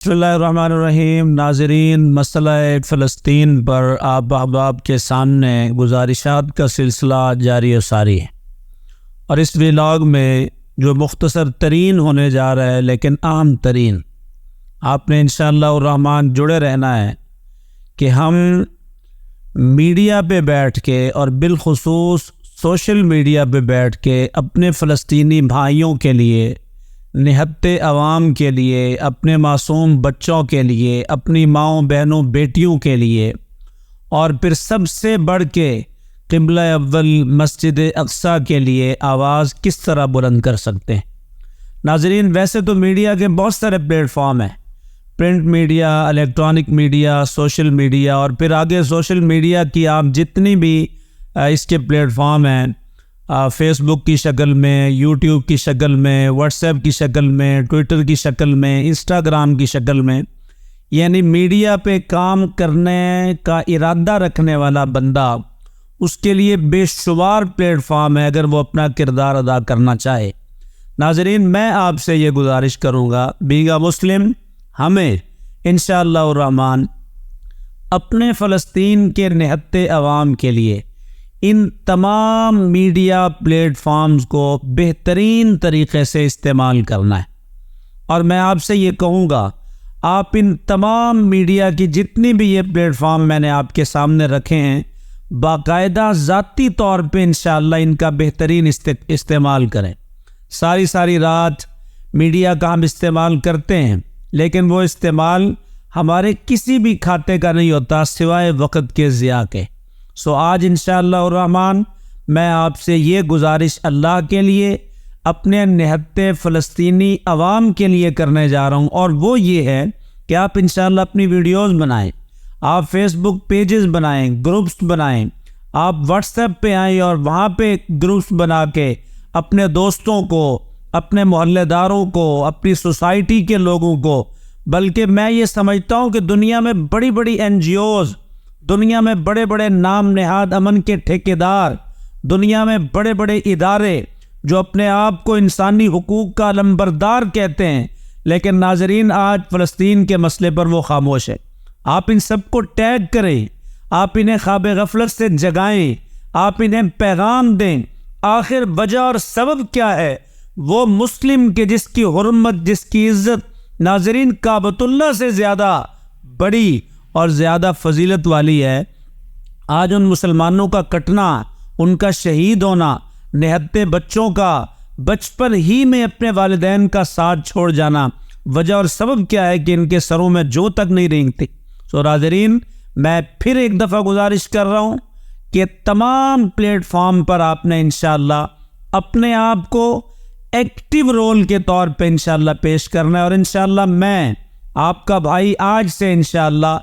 بسم اللہ الرحمن الرحیم۔ ناظرین، مسئلہ فلسطین پر آپ احباب کے سامنے گزارشات کا سلسلہ جاری و ساری ہے، اور اس ولاگ میں جو مختصر ترین ہونے جا رہا ہے لیکن اہم ترین، آپ نے انشاءاللہ الرحمن جڑے رہنا ہے کہ ہم میڈیا پہ بیٹھ کے اور بالخصوص سوشل میڈیا پہ بیٹھ کے اپنے فلسطینی بھائیوں کے لیے، نہتے عوام کے لیے، اپنے معصوم بچوں کے لیے، اپنی ماؤں بہنوں بیٹیوں کے لیے، اور پھر سب سے بڑھ کے قبلہ اول مسجد اقصیٰ کے لیے آواز کس طرح بلند کر سکتے ہیں۔ ناظرین، ویسے تو میڈیا کے بہت سارے پلیٹ فارم ہیں، print media, electronic media, social media, اور پھر آگے سوشل میڈیا کی آپ جتنی بھی اس کے پلیٹ فارم ہیں، فیس بک کی شکل میں، یوٹیوب کی شکل میں، واٹس ایپ کی شکل میں، ٹویٹر کی شکل میں، انسٹاگرام کی شکل میں، یعنی میڈیا پہ کام کرنے کا ارادہ رکھنے والا بندہ، اس کے لیے بے شمار پلیٹ فارم ہے اگر وہ اپنا کردار ادا کرنا چاہے۔ ناظرین، میں آپ سے یہ گزارش کروں گا، بیگا مسلم، ہمیں انشاءاللہ الرحمن اپنے فلسطین کے نہتے عوام کے لیے ان تمام میڈیا پلیٹ فارمز کو بہترین طریقے سے استعمال کرنا ہے، اور میں آپ سے یہ کہوں گا، آپ ان تمام میڈیا کی جتنی بھی یہ پلیٹ فارم میں نے آپ کے سامنے رکھے ہیں، باقاعدہ ذاتی طور پہ انشاءاللہ ان کا بہترین استعمال کریں۔ ساری رات میڈیا کا ہم استعمال کرتے ہیں، لیکن وہ استعمال ہمارے کسی بھی کھاتے کا نہیں ہوتا سوائے وقت کے ضیاع کے۔ آج انشاءاللہ الرحمن میں آپ سے یہ گزارش اللہ کے لیے، اپنے نہتے فلسطینی عوام کے لیے کرنے جا رہا ہوں، اور وہ یہ ہے کہ آپ انشاءاللہ اپنی ویڈیوز بنائیں، آپ فیس بک پیجز بنائیں، گروپس بنائیں، آپ واٹس ایپ پہ آئیں اور وہاں پہ گروپس بنا کے اپنے دوستوں کو، اپنے محلے داروں کو، اپنی سوسائٹی کے لوگوں کو، بلکہ میں یہ سمجھتا ہوں کہ دنیا میں بڑی بڑی NGOs، دنیا میں بڑے بڑے نام نہاد امن کے ٹھیکیدار، دنیا میں بڑے بڑے ادارے جو اپنے آپ کو انسانی حقوق کا علمبردار کہتے ہیں، لیکن ناظرین آج فلسطین کے مسئلے پر وہ خاموش ہے۔ آپ ان سب کو ٹیگ کریں، آپ انہیں خواب غفلت سے جگائیں، آپ انہیں پیغام دیں، آخر وجہ اور سبب کیا ہے؟ وہ مسلم کے جس کی حرمت، جس کی عزت ناظرین کعبۃ اللہ سے زیادہ بڑی اور زیادہ فضیلت والی ہے، آج ان مسلمانوں کا کٹنا، ان کا شہید ہونا، نہتے بچوں کا بچپن ہی میں اپنے والدین کا ساتھ چھوڑ جانا، وجہ اور سبب کیا ہے کہ ان کے سروں میں جو تک نہیں رینگتی۔ ناظرین، میں پھر ایک دفعہ گزارش کر رہا ہوں کہ تمام پلیٹ فارم پر آپ نے انشاءاللہ اپنے آپ کو ایکٹیو رول کے طور پہ انشاءاللہ پیش کرنا ہے، اور انشاءاللہ میں آپ کا بھائی آج سے انشاءاللہ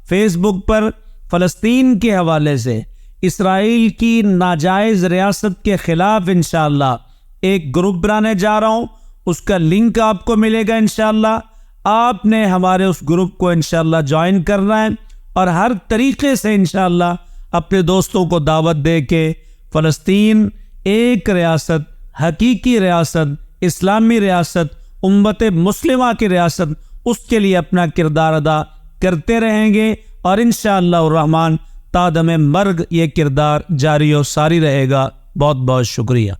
فیس بک پر فلسطین کے حوالے سے اسرائیل کی ناجائز ریاست کے خلاف انشاءاللہ ایک گروپ بنانے جا رہا ہوں، اس کا لنک آپ کو ملے گا انشاءاللہ۔ آپ نے ہمارے اس گروپ کو انشاءاللہ جوائن کرنا ہے، اور ہر طریقے سے انشاءاللہ اپنے دوستوں کو دعوت دے کے فلسطین ایک ریاست، حقیقی ریاست، اسلامی ریاست، امت مسلمہ کی ریاست، اس کے لیے اپنا کردار ادا کرتے رہیں گے، اور انشاءاللہ الرحمن تا دم مرگ یہ کردار جاری و ساری رہے گا۔ بہت بہت شکریہ۔